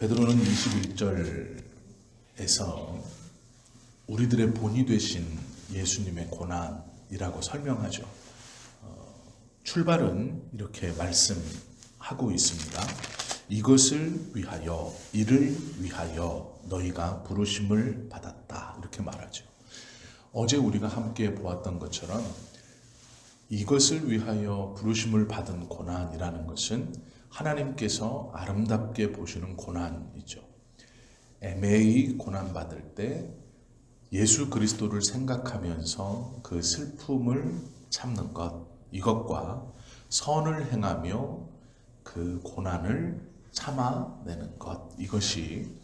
베드로는 21절에서 우리들의 본이 되신 예수님의 고난이라고 설명하죠. 출발은 이렇게 말씀하고 있습니다. 이것을 위하여, 이를 위하여 너희가 부르심을 받았다. 이렇게 말하죠. 어제 우리가 함께 보았던 것처럼 이것을 위하여 부르심을 받은 고난이라는 것은 하나님께서 아름답게 보시는 고난이죠. 애매히 고난받을 때 예수 그리스도를 생각하면서 그 슬픔을 참는 것, 이것과 선을 행하며 그 고난을 참아내는 것, 이것이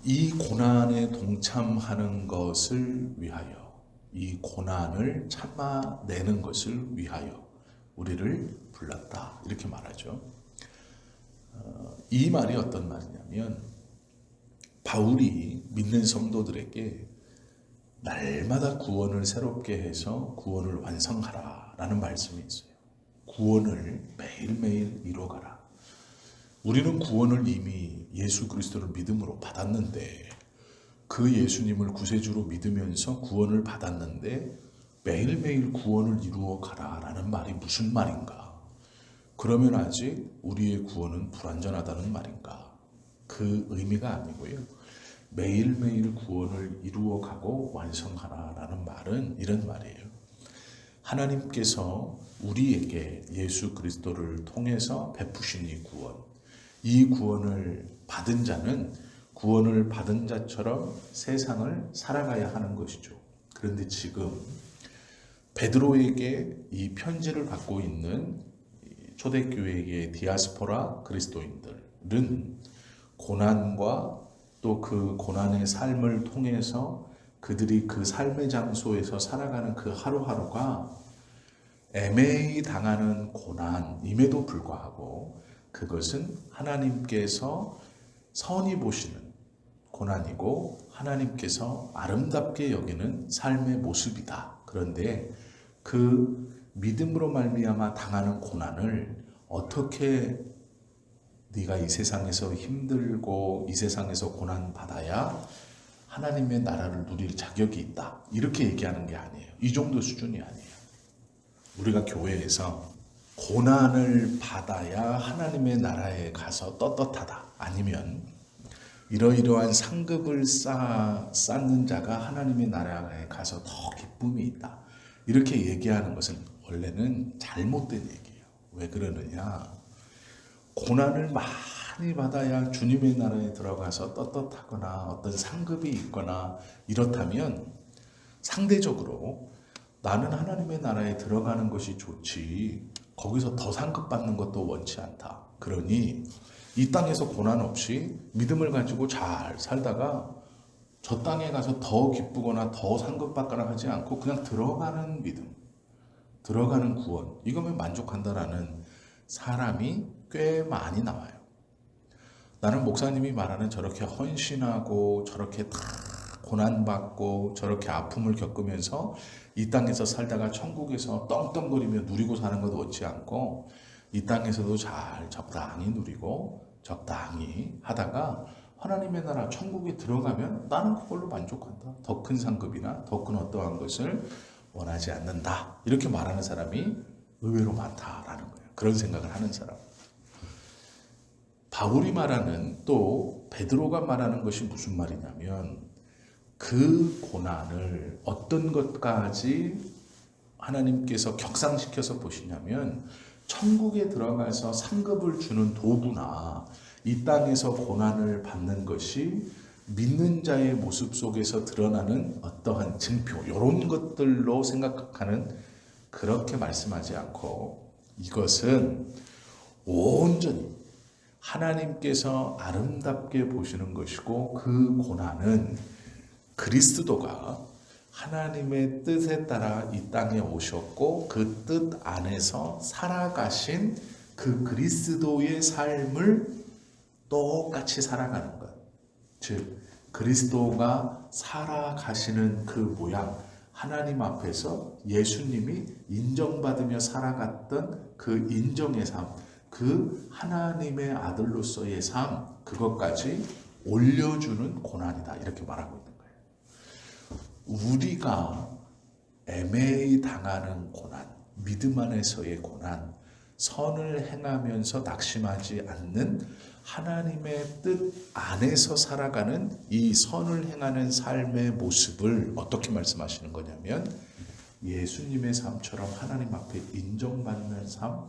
이 고난에 동참하는 것을 위하여, 이 고난을 참아내는 것을 위하여 우리를 불렀다. 이렇게 말하죠. 이 말이 어떤 말이냐면 바울이 믿는 성도들에게 날마다 구원을 새롭게 해서 구원을 완성하라 라는 말씀이 있어요. 구원을 매일매일 이루어가라. 우리는 구원을 이미 예수 그리스도를 믿음으로 받았는데 그 예수님을 구세주로 믿으면서 구원을 받았는데 매일매일 구원을 이루어가라 라는 말이 무슨 말인가? 그러면 아직 우리의 구원은 불완전하다는 말인가? 그 의미가 아니고요. 매일매일 구원을 이루어가고 완성하라라는 말은 이런 말이에요. 하나님께서 우리에게 예수 그리스도를 통해서 베푸신 이 구원, 이 구원을 받은 자는 구원을 받은 자처럼 세상을 살아가야 하는 것이죠. 그런데 지금 베드로에게 이 편지를 갖고 있는 초대교회의 디아스포라 그리스도인들은 고난과 또 그 고난의 삶을 통해서 그들이 그 삶의 장소에서 살아가는 그 하루하루가 애매히 당하는 고난임에도 불구하고 그것은 하나님께서 선히 보시는 고난이고 하나님께서 아름답게 여기는 삶의 모습이다. 그런데 그 믿음으로 말미암아 당하는 고난을 어떻게 네가 이 세상에서 힘들고 이 세상에서 고난받아야 하나님의 나라를 누릴 자격이 있다. 이렇게 얘기하는 게 아니에요. 이 정도 수준이 아니에요. 우리가 교회에서 고난을 받아야 하나님의 나라에 가서 떳떳하다. 아니면 이러이러한 상급을 쌓는 자가 하나님의 나라에 가서 더 기쁨이 있다. 이렇게 얘기하는 것은 원래는 잘못된 얘기예요. 왜 그러느냐? 고난을 많이 받아야 주님의 나라에 들어가서 떳떳하거나 어떤 상급이 있거나 이렇다면 상대적으로 나는 하나님의 나라에 들어가는 것이 좋지 거기서 더 상급 받는 것도 원치 않다. 그러니 이 땅에서 고난 없이 믿음을 가지고 잘 살다가 저 땅에 가서 더 기쁘거나 더 상급 받거나 하지 않고 그냥 들어가는 믿음, 들어가는 구원, 이거면 만족한다라는 사람이 꽤 많이 나와요. 나는 목사님이 말하는 저렇게 헌신하고 저렇게 다 고난받고 저렇게 아픔을 겪으면서 이 땅에서 살다가 천국에서 떵떵거리며 누리고 사는 것 원치 않고 이 땅에서도 잘 적당히 누리고 적당히 하다가 하나님의 나라 천국에 들어가면 나는 그걸로 만족한다. 더 큰 상급이나 더 큰 어떠한 것을 원하지 않는다. 이렇게 말하는 사람이 의외로 많다라는 거예요. 그런 생각을 하는 사람. 바울이 말하는 또 베드로가 말하는 것이 무슨 말이냐면 그 고난을 어떤 것까지 하나님께서 격상시켜서 보시냐면 천국에 들어가서 상급을 주는 도구나 이 땅에서 고난을 받는 것이 믿는 자의 모습 속에서 드러나는 어떠한 증표 이런 것들로 생각하는 그렇게 말씀하지 않고 이것은 온전히 하나님께서 아름답게 보시는 것이고 그 고난은 그리스도가 하나님의 뜻에 따라 이 땅에 오셨고 그 뜻 안에서 살아가신 그 그리스도의 삶을 똑같이 살아가는 것. 즉 그리스도가 살아가시는 그 모양, 하나님 앞에서 예수님이 인정받으며 살아갔던 그 인정의 삶, 그 하나님의 아들로서의 삶, 그것까지 올려주는 고난이다. 이렇게 말하고 있는 거예요. 우리가 애매히 당하는 고난, 믿음 안에서의 고난, 선을 행하면서 낙심하지 않는 하나님의 뜻 안에서 살아가는 이 선을 행하는 삶의 모습을 어떻게 말씀하시는 거냐면 예수님의 삶처럼 하나님 앞에 인정받는 삶,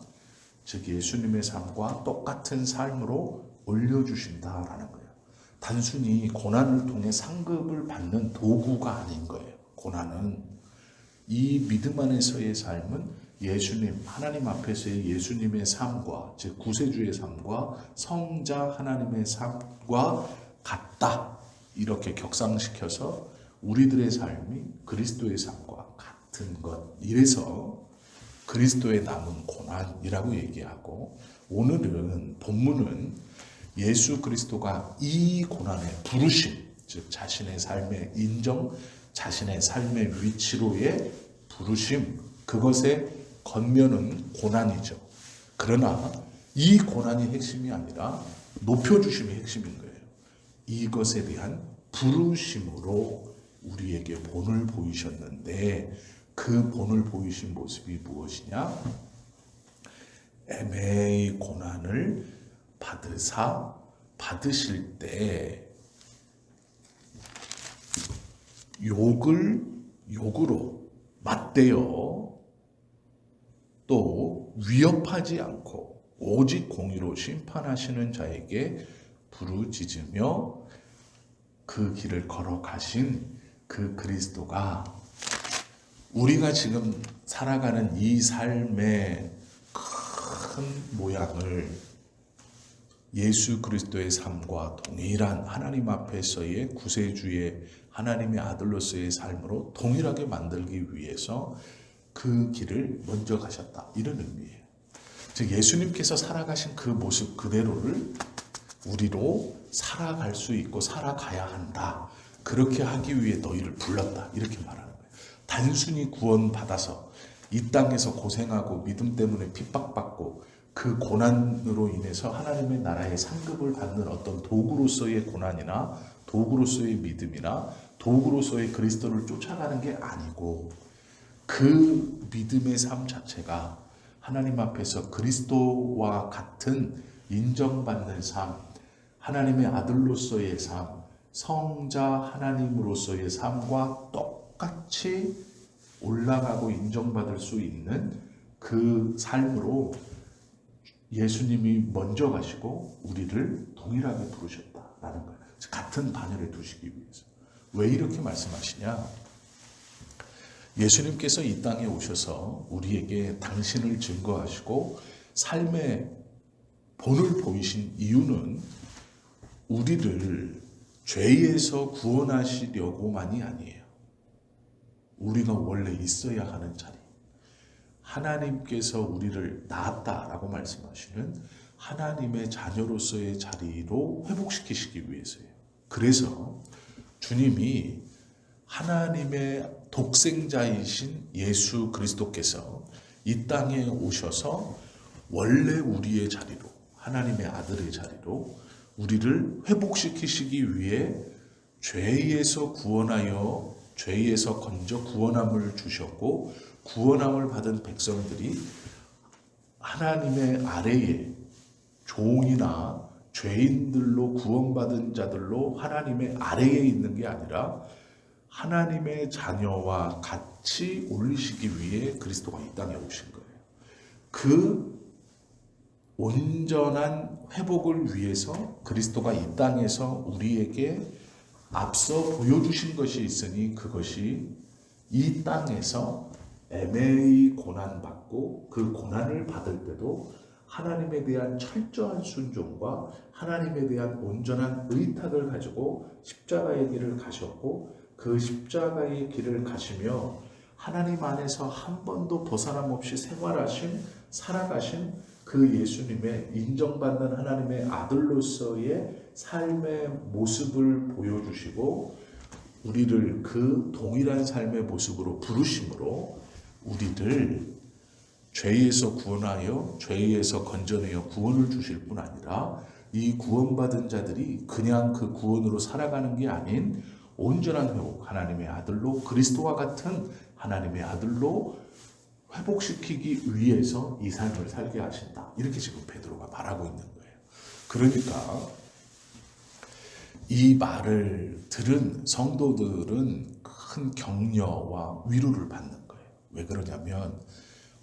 즉 예수님의 삶과 똑같은 삶으로 올려주신다라는 거예요. 단순히 고난을 통해 상급을 받는 도구가 아닌 거예요. 고난은 이 믿음 안에서의 삶은 예수님, 하나님 앞에서의 예수님의 삶과 즉 구세주의 삶과 성자 하나님의 삶과 같다. 이렇게 격상시켜서 우리들의 삶이 그리스도의 삶과 같은 것. 이래서 그리스도의 남은 고난이라고 얘기하고, 오늘은 본문은 예수 그리스도가 이 고난의 부르심, 즉 자신의 삶의 인정, 자신의 삶의 위치로의 부르심, 그것의 겉면은 고난이죠. 그러나 이 고난이 핵심이 아니라 높여주심이 핵심인 거예요. 이것에 대한 부르심으로 우리에게 본을 보이셨는데, 그 본을 보이신 모습이 무엇이냐? 애매히 고난을 받으실 때 욕으로 맞대어 또 위협하지 않고 오직 공의로 심판하시는 자에게 부르짖으며 그 길을 걸어가신 그 그리스도가 우리가 지금 살아가는 이 삶의 큰 모양을 예수 그리스도의 삶과 동일한 하나님 앞에서의 구세주의 하나님의 아들로서의 삶으로 동일하게 만들기 위해서 그 길을 먼저 가셨다. 이런 의미예요. 즉 예수님께서 살아가신 그 모습 그대로를 우리로 살아갈 수 있고 살아가야 한다. 그렇게 하기 위해 너희를 불렀다. 이렇게 말하는 거예요. 단순히 구원받아서 이 땅에서 고생하고 믿음 때문에 핍박받고 그 고난으로 인해서 하나님의 나라의 상급을 받는 어떤 도구로서의 고난이나 도구로서의 믿음이나 도구로서의 그리스도를 쫓아가는 게 아니고, 그 믿음의 삶 자체가 하나님 앞에서 그리스도와 같은 인정받는 삶, 하나님의 아들로서의 삶, 성자 하나님으로서의 삶과 똑같이 올라가고 인정받을 수 있는 그 삶으로 예수님이 먼저 가시고 우리를 동일하게 부르셨다라는 거예요. 같은 반열에 두시기 위해서. 왜 이렇게 말씀하시냐? 예수님께서 이 땅에 오셔서 우리에게 당신을 증거하시고 삶의 본을 보이신 이유는 우리를 죄에서 구원하시려고만이 아니에요. 우리가 원래 있어야 하는 자리, 하나님께서 우리를 낳았다라고 말씀하시는 하나님의 자녀로서의 자리로 회복시키시기 위해서예요. 그래서 주님이 하나님의 독생자이신 예수 그리스도께서 이 땅에 오셔서 원래 우리의 자리로, 하나님의 아들의 자리로 우리를 회복시키시기 위해 죄에서 구원하여 죄에서 건져 구원함을 주셨고, 구원함을 받은 백성들이 하나님의 아래에 종이나 죄인들로 구원받은 자들로 하나님의 아래에 있는 게 아니라 하나님의 자녀와 같이 올리시기 위해 그리스도가 이 땅에 오신 거예요. 그 온전한 회복을 위해서 그리스도가 이 땅에서 우리에게 앞서 보여주신 것이 있으니, 그것이 이 땅에서 애매히 고난받고 그 고난을 받을 때도 하나님에 대한 철저한 순종과 하나님에 대한 온전한 의탁을 가지고 십자가의 길을 가셨고, 그 십자가의 길을 가시며 하나님 안에서 한 번도 벗어남 없이 생활하신, 살아가신 그 예수님의 인정받는 하나님의 아들로서의 삶의 모습을 보여주시고 우리를 그 동일한 삶의 모습으로 부르심으로 우리를 죄에서 구원하여 죄에서 건져내어 구원을 주실 뿐 아니라 이 구원받은 자들이 그냥 그 구원으로 살아가는 게 아닌 온전한 회복, 하나님의 아들로 그리스도와 같은 하나님의 아들로 회복시키기 위해서 이 삶을 살게 하신다. 이렇게 지금 베드로가 말하고 있는 거예요. 그러니까 이 말을 들은 성도들은 큰 격려와 위로를 받는 거예요. 왜 그러냐면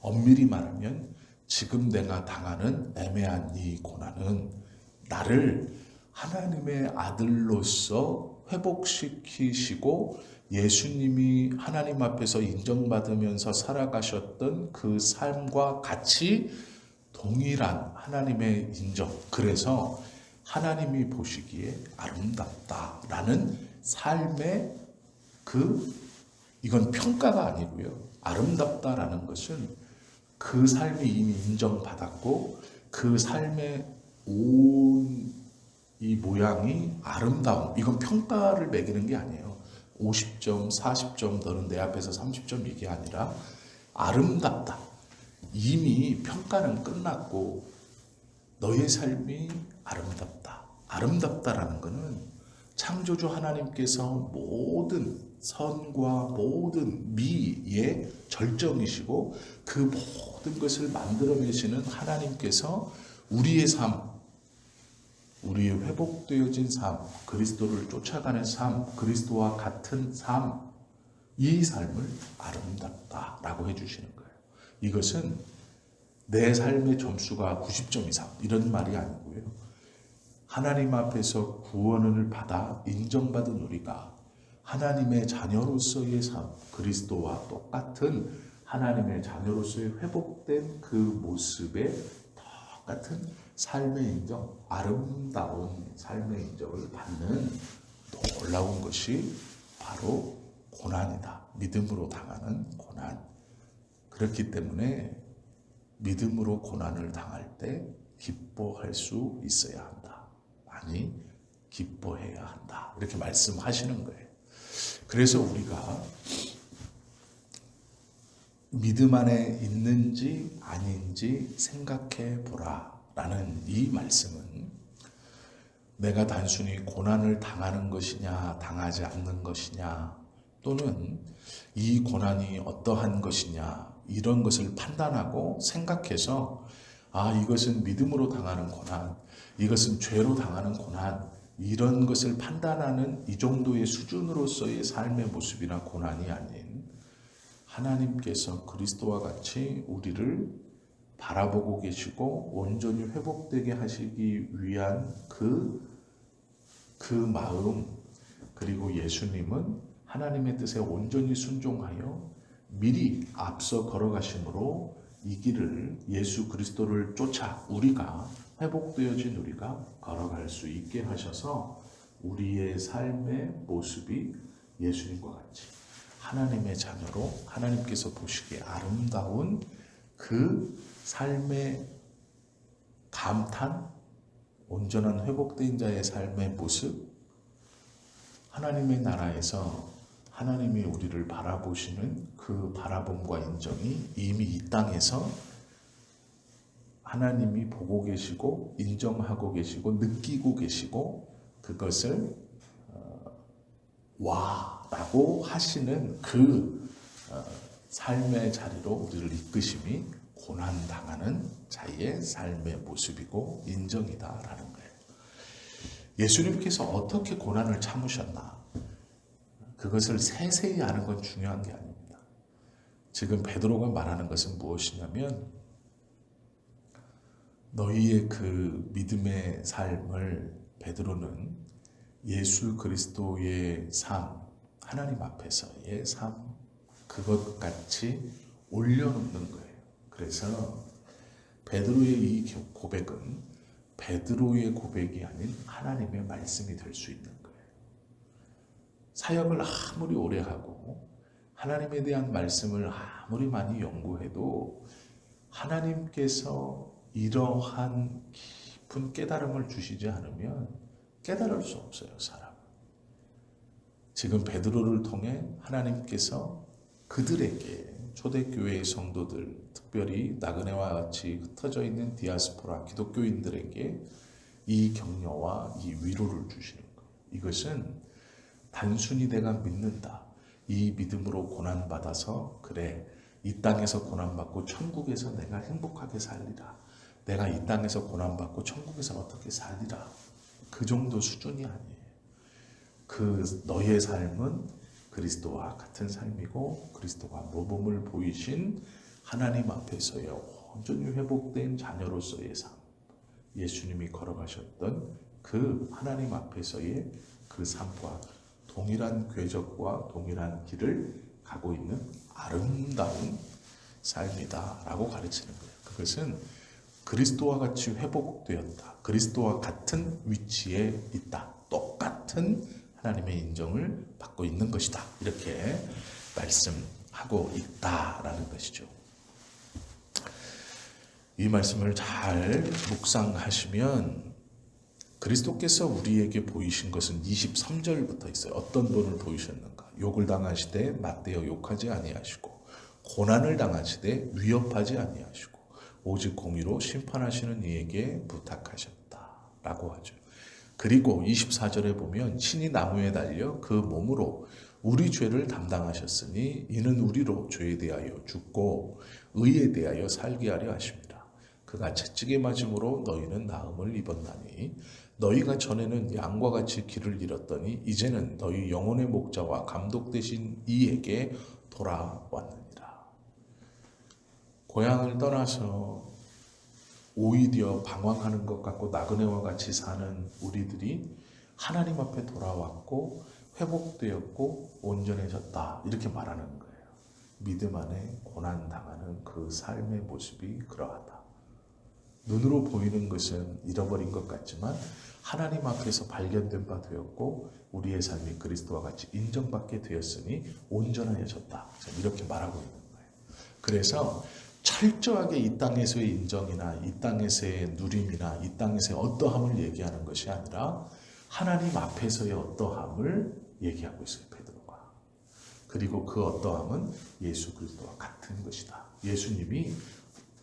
엄밀히 말하면 지금 내가 당하는 애매한 이 고난은 나를 하나님의 아들로서 회복시키시고 예수님이 하나님 앞에서 인정받으면서 살아가셨던 그 삶과 같이 동일한 하나님의 인정. 그래서 하나님이 보시기에 아름답다라는 삶의 이건 평가가 아니고요. 아름답다라는 것은 그 삶이 이미 인정받았고 그 삶의 온 이 모양이 아름다움. 이건 평가를 매기는 게 아니에요. 50점, 40점, 너는 내 앞에서 30점 이게 아니라 아름답다. 이미 평가는 끝났고 너의 삶이 아름답다. 아름답다라는 것은 창조주 하나님께서 모든 선과 모든 미의 절정이시고 그 모든 것을 만들어내시는 하나님께서 우리의 삶, 우리의 회복되어진 삶, 그리스도를 쫓아가는 삶, 그리스도와 같은 삶, 이 삶을 아름답다라고 해주시는 거예요. 이것은 내 삶의 점수가 90점 이상 이런 말이 아니고요. 하나님 앞에서 구원을 받아 인정받은 우리가 하나님의 자녀로서의 삶, 그리스도와 똑같은 하나님의 자녀로서의 회복된 그 모습에 똑같은 삶의 인정, 아름다운 삶의 인정을 받는 놀라운 것이 바로 고난이다. 믿음으로 당하는 고난. 그렇기 때문에 믿음으로 고난을 당할 때 기뻐할 수 있어야 한다. 아니, 기뻐해야 한다. 이렇게 말씀하시는 거예요. 그래서 우리가 믿음 안에 있는지 아닌지 생각해 보라 라는 이 말씀은 내가 단순히 고난을 당하는 것이냐 당하지 않는 것이냐 또는 이 고난이 어떠한 것이냐 이런 것을 판단하고 생각해서 이것은 믿음으로 당하는 고난, 이것은 죄로 당하는 고난, 이런 것을 판단하는 이 정도의 수준으로서의 삶의 모습이나 고난이 아닌 하나님께서 그리스도와 같이 우리를 바라보고 계시고 온전히 회복되게 하시기 위한 그 마음, 그리고 예수님은 하나님의 뜻에 온전히 순종하여 미리 앞서 걸어가심으로 이 길을 예수 그리스도를 쫓아 우리가 회복되어진 우리가 걸어갈 수 있게 하셔서 우리의 삶의 모습이 예수님과 같이 하나님의 자녀로 하나님께서 보시기에 아름다운 그 삶의 감탄, 온전한 회복된 자의 삶의 모습, 하나님의 나라에서 하나님이 우리를 바라보시는 그 바라봄과 인정이 이미 이 땅에서 하나님이 보고 계시고 인정하고 계시고 느끼고 계시고 그것을 와라고 하시는 그 삶의 자리로 우리를 이끄심이 고난당하는 자의 삶의 모습이고 인정이다라는 거예요. 예수님께서 어떻게 고난을 참으셨나? 그것을 세세히 아는 건 중요한 게 아닙니다. 지금 베드로가 말하는 것은 무엇이냐면 너희의 그 믿음의 삶을 베드로는 예수 그리스도의 삶, 하나님 앞에서의 삶, 그것 같이 올려놓는 거예요. 그래서 베드로의 이 고백은 베드로의 고백이 아닌 하나님의 말씀이 될 수 있는 거예요. 사역을 아무리 오래 하고 하나님에 대한 말씀을 아무리 많이 연구해도 하나님께서 이러한 깊은 깨달음을 주시지 않으면 깨달을 수 없어요, 사람은. 지금 베드로를 통해 하나님께서 그들에게 초대교회의 성도들, 특별히 나그네와 같이 흩어져 있는 디아스포라 기독교인들에게 이 격려와 이 위로를 주시는 거예요. 이것은 단순히 내가 믿는다. 이 믿음으로 고난받아서 그래, 이 땅에서 고난받고 천국에서 내가 행복하게 살리라. 내가 이 땅에서 고난받고 천국에서 어떻게 살리라. 그 정도 수준이 아니에요. 그 너의 삶은 그리스도와 같은 삶이고 그리스도가 모범을 보이신 하나님 앞에서의 온전히 회복된 자녀로서의 삶, 예수님이 걸어가셨던 그 하나님 앞에서의 그 삶과 동일한 궤적과 동일한 길을 가고 있는 아름다운 삶이다 라고 가르치는 거예요. 그것은 그리스도와 같이 회복되었다. 그리스도와 같은 위치에 있다. 똑같은 하나님의 인정을 받고 있는 것이다. 이렇게 말씀하고 있다라는 것이죠. 이 말씀을 잘 묵상하시면 그리스도께서 우리에게 보이신 것은 23절부터 있어요. 어떤 본을 보이셨는가? 욕을 당하시되 맞대어 욕하지 아니하시고 고난을 당하시되 위협하지 아니하시고 오직 공의로 심판하시는 이에게 부탁하셨다라고 하죠. 그리고 24절에 보면 친히 나무에 달려 그 몸으로 우리 죄를 담당하셨으니 이는 우리로 죄에 대하여 죽고 의에 대하여 살게 하려 하십니다. 그가 채찍에 맞음으로 너희는 나음을 입었나니 너희가 전에는 양과 같이 길을 잃었더니 이제는 너희 영혼의 목자와 감독 되신 이에게 돌아왔느니라. 고향을 떠나서 오히려 방황하는 것 같고 나그네와 같이 사는 우리들이 하나님 앞에 돌아왔고 회복되었고 온전해졌다 이렇게 말하는 거예요. 믿음 안에 고난당하는 그 삶의 모습이 그러하다. 눈으로 보이는 것은 잃어버린 것 같지만 하나님 앞에서 발견된 바 되었고 우리의 삶이 그리스도와 같이 인정받게 되었으니 온전해졌다. 이렇게 말하고 있는 거예요. 그래서 철저하게 이 땅에서의 인정이나 이 땅에서의 누림이나 이 땅에서의 어떠함을 얘기하는 것이 아니라 하나님 앞에서의 어떠함을 얘기하고 있어요. 베드로가. 그리고 그 어떠함은 예수 그리스도와 같은 것이다. 예수님이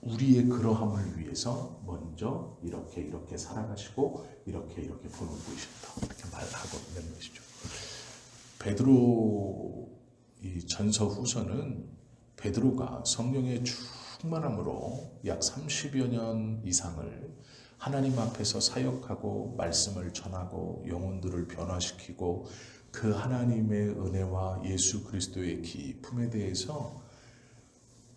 우리의 그러함을 위해서 먼저 이렇게 살아가시고 이렇게 본을 보이셨다. 이렇게 말하고 있는 것이죠. 베드로 이 전서 후서는 베드로가 성령의 충만함으로 약 30여 년 이상을 하나님 앞에서 사역하고 말씀을 전하고 영혼들을 변화시키고 그 하나님의 은혜와 예수 그리스도의 기쁨에 대해서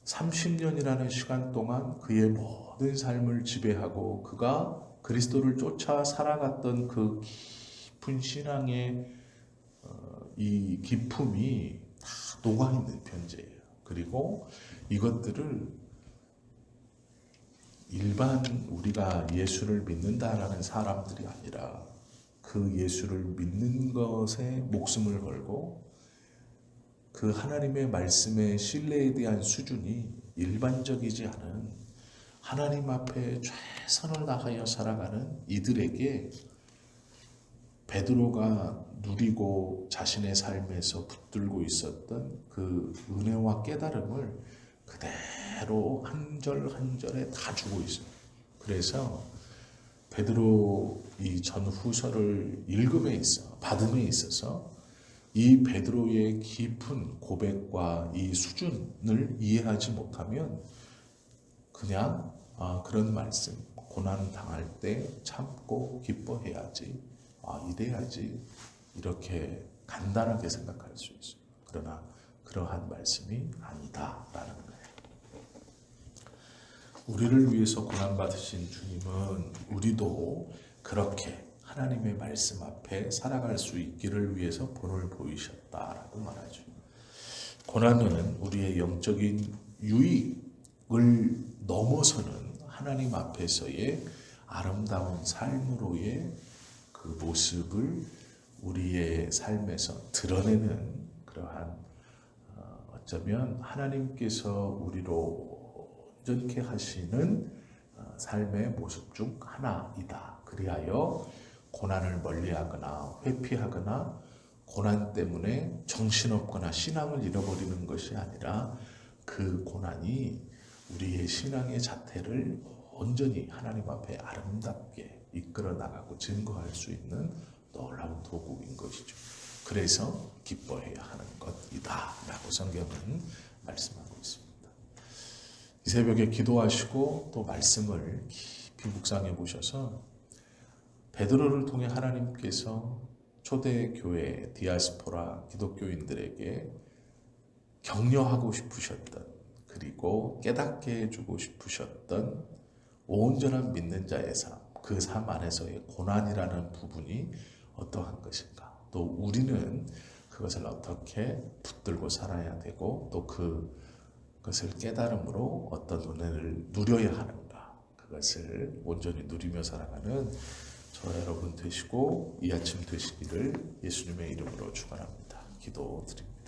30년이라는 시간 동안 그의 모든 삶을 지배하고 그가 그리스도를 쫓아 살아갔던 그 깊은 신앙의 이 기품이 다 녹아있는 편지예요. 그리고 이것들을 일반 우리가 예수를 믿는다라는 사람들이 아니라 그 예수를 믿는 것에 목숨을 걸고 그 하나님의 말씀의 신뢰에 대한 수준이 일반적이지 않은 하나님 앞에 최선을 다하여 살아가는 이들에게 베드로가 누리고 자신의 삶에서 붙들고 있었던 그 은혜와 깨달음을 그대로 한 절 한 절에 다 주고 있어요. 그래서 베드로 이 전후서를 받음에 있어서 이 베드로의 깊은 고백과 이 수준을 이해하지 못하면 그냥 그런 말씀, 고난 당할 때 참고 기뻐해야지, 이래야지 이렇게 간단하게 생각할 수 있어요. 그러나 그러한 말씀이 아니다라는 거예요. 우리를 위해서 고난받으신 주님은 우리도 그렇게 하나님의 말씀 앞에 살아갈 수 있기를 위해서 본을 보이셨다라고 말하죠. 고난은 우리의 영적인 유익을 넘어서는 하나님 앞에서의 아름다운 삶으로의 그 모습을 우리의 삶에서 드러내는 그러한 어쩌면 하나님께서 우리로 온전케 하시는 삶의 모습 중 하나이다. 그리하여 고난을 멀리하거나 회피하거나 고난 때문에 정신없거나 신앙을 잃어버리는 것이 아니라 그 고난이 우리의 신앙의 자태를 온전히 하나님 앞에 아름답게 이끌어 나가고 증거할 수 있는 놀라운 도구인 것이죠. 그래서 기뻐해야 하는 것이다 라고 성경은 말씀하고 있습니다. 이 새벽에 기도하시고 또 말씀을 깊이 묵상해 보셔서 베드로를 통해 하나님께서 초대교회 디아스포라 기독교인들에게 격려하고 싶으셨던, 그리고 깨닫게 해주고 싶으셨던 온전한 믿는 자의 삶, 그 삶 안에서의 고난이라는 부분이 어떠한 것인가, 또 우리는 그것을 어떻게 붙들고 살아야 되고 또 그것을 깨달음으로 어떤 은혜를 누려야 하는가, 그것을 온전히 누리며 살아가는 저와 여러분 되시고 이 아침 되시기를 예수님의 이름으로 축원합니다. 기도드립니다.